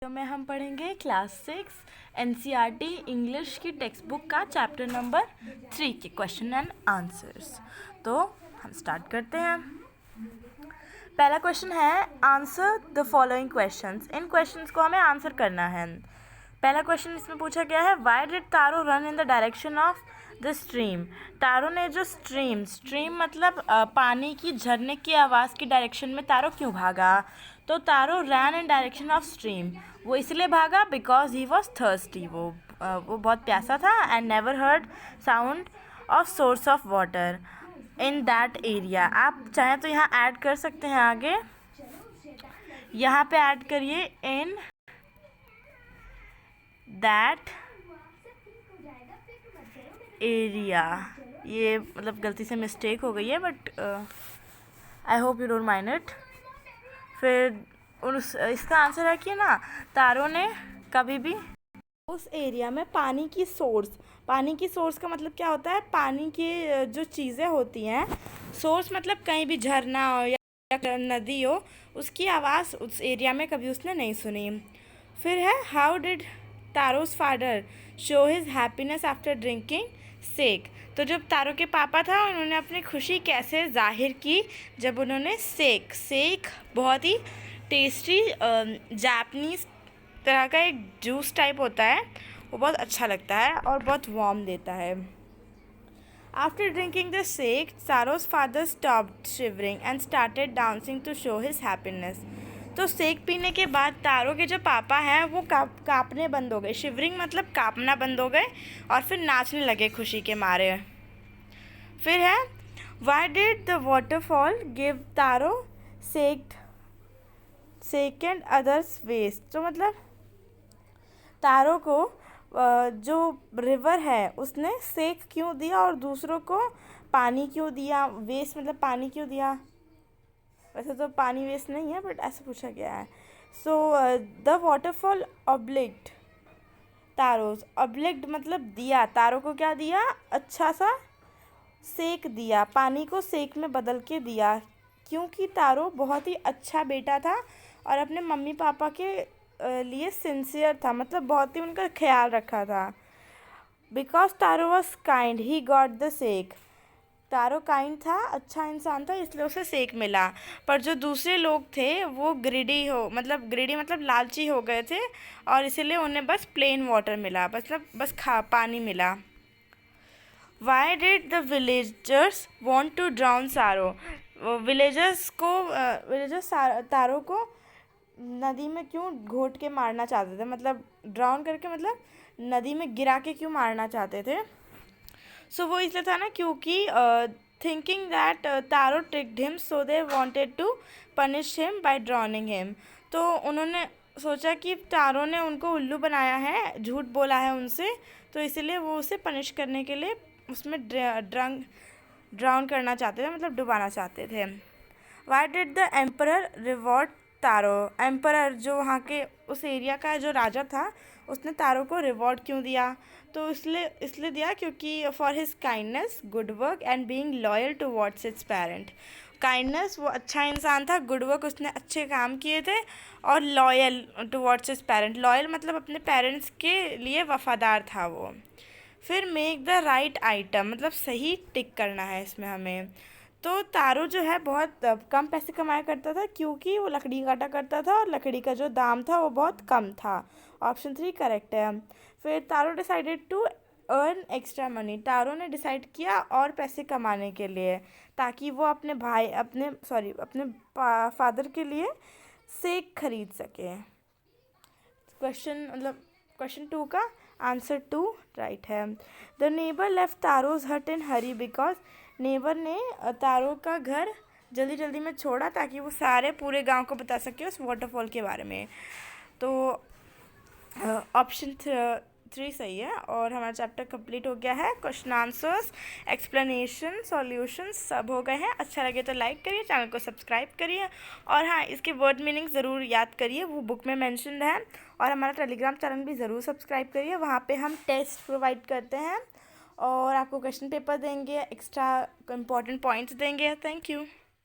तो में हम पढ़ेंगे क्लास 6 एनसीईआरटी इंग्लिश की टेक्स्ट बुक का चैप्टर नंबर 3 के क्वेश्चन एंड आंसर्स। तो हम स्टार्ट करते हैं। पहला क्वेश्चन है answer the following questions. In questions को हमें आंसर करना है। पहला क्वेश्चन इसमें पूछा गया है why did Taro run in the direction of the stream. Taro ने जो स्ट्रीम मतलब पानी की झरने की आवाज़ की डायरेक्शन में तारो क्यों भागा। तो तारो रैन इन डायरेक्शन ऑफ स्ट्रीम, वो इसलिए भागा बिकॉज ही वॉज थर्स्टी, वो बहुत प्यासा था। And never heard sound of source of water in that area. आप चाहें तो यहाँ ऐड कर सकते हैं आगे, यहाँ पे ऐड करिए इन दैट एरिया। ये मतलब गलती से मिस्टेक हो गई है but I hope you don't mind it. फिर इसका आंसर है कि ना तारों ने कभी भी उस एरिया में पानी की सोर्स का मतलब क्या होता है, पानी की जो चीज़ें होती हैं, सोर्स मतलब कहीं भी झरना हो या नदी हो, उसकी आवाज़ उस एरिया में कभी उसने नहीं सुनी। फिर है how did Taro's father show his happiness after drinking sake. तो जब तारो के पापा था उन्होंने अपनी खुशी कैसे जाहिर की जब उन्होंने सेक बहुत ही टेस्टी जापनीज़ तरह का एक जूस टाइप होता है, वो बहुत अच्छा लगता है और बहुत वार्म देता है। After drinking the sake Taro's father stopped shivering and started dancing to show his happiness. तो सेक पीने के बाद तारो के जो पापा हैं वो काँपने बंद हो गए। शिवरिंग मतलब काँपना बंद हो गए और फिर नाचने लगे खुशी के मारे। फिर है why did the waterfall give Taro second others west. तो मतलब तारो को जो रिवर है उसने सेक क्यों दिया और दूसरों को पानी क्यों दिया। वेस्ट मतलब पानी क्यों दिया, वैसे तो पानी वेस्ट नहीं है बट ऐसा पूछा गया है। So the waterfall ऑब्लिग्ड तारोस। ऑब्लिग्ड मतलब दिया, तारों को क्या दिया, अच्छा सा सेक दिया, पानी को सेक में बदल के दिया, क्योंकि तारो बहुत ही अच्छा बेटा था और अपने मम्मी पापा के लिए सिंसियर था, मतलब बहुत ही उनका ख्याल रखा था। Because taro was kind he got the sake. Taro kind था, अच्छा इंसान था, इसलिए उसे सेक मिला। पर जो दूसरे लोग थे वो ग्रीडी मतलब लालची हो गए थे और इसीलिए उन्हें बस प्लेन वाटर मिला, बस पानी मिला। Why did the villagers want to drown Taro. Villagers Taro को नदी में क्यों घोट के मारना चाहते थे, मतलब ड्राउन करके मतलब नदी में गिरा के क्यों मारना चाहते थे। सो वो इसलिए था ना क्योंकि thinking that Taro tricked him so they wanted to punish him by drowning him. तो उन्होंने सोचा कि तारो ने उनको उल्लू बनाया है, झूठ बोला है उनसे, तो इसीलिए वो उसे पनिश करने के लिए उसमें ड्राउन करना चाहते थे, मतलब डुबाना चाहते थे। Y did the emperor reward taro. Emperor जो वहाँ के उस एरिया का जो राजा था उसने तारो को रिवॉर्ड क्यों दिया, तो इसलिए दिया क्योंकि for his kindness good work and being loyal towards his parent. Kindness, वो अच्छा इंसान था, गुड वर्क उसने अच्छे काम किए थे, और loyal towards his parent, loyal मतलब अपने पेरेंट्स के लिए वफादार था वो। फिर मेक द राइट आइटम मतलब सही टिक करना है इसमें हमें। तो तारो जो है बहुत कम पैसे कमाया करता था क्योंकि वो लकड़ी काटा करता था और लकड़ी का जो दाम था वो बहुत कम था। ऑप्शन 3 करेक्ट है। फिर Taro decided to earn extra money. Taro ने डिसाइड किया और पैसे कमाने के लिए, ताकि वो अपने फादर के लिए सेक खरीद सके। क्वेश्चन 2 का आंसर 2 राइट है। द नेबर लेफ्ट तारोज हट इन हरी बिकॉज। नेबर ने तारो का घर जल्दी जल्दी में छोड़ा ताकि वो पूरे गांव को बता सके उस वाटरफॉल के बारे में। तो ऑप्शन 3 सही है और हमारा चैप्टर कंप्लीट हो गया है। क्वेश्चन आंसर्स, एक्सप्लेनेशन, सॉल्यूशंस सब हो गए हैं। अच्छा लगे तो लाइक करिए, चैनल को सब्सक्राइब करिए और हाँ, इसके वर्ड मीनिंग ज़रूर याद करिए, वो बुक में मेंशन्ड है। और हमारा टेलीग्राम चैनल भी ज़रूर सब्सक्राइब करिए, वहाँ पे हम टेस्ट प्रोवाइड करते हैं और आपको क्वेश्चन पेपर देंगे, एक्स्ट्रा इम्पॉर्टेंट पॉइंट्स देंगे। Thank you.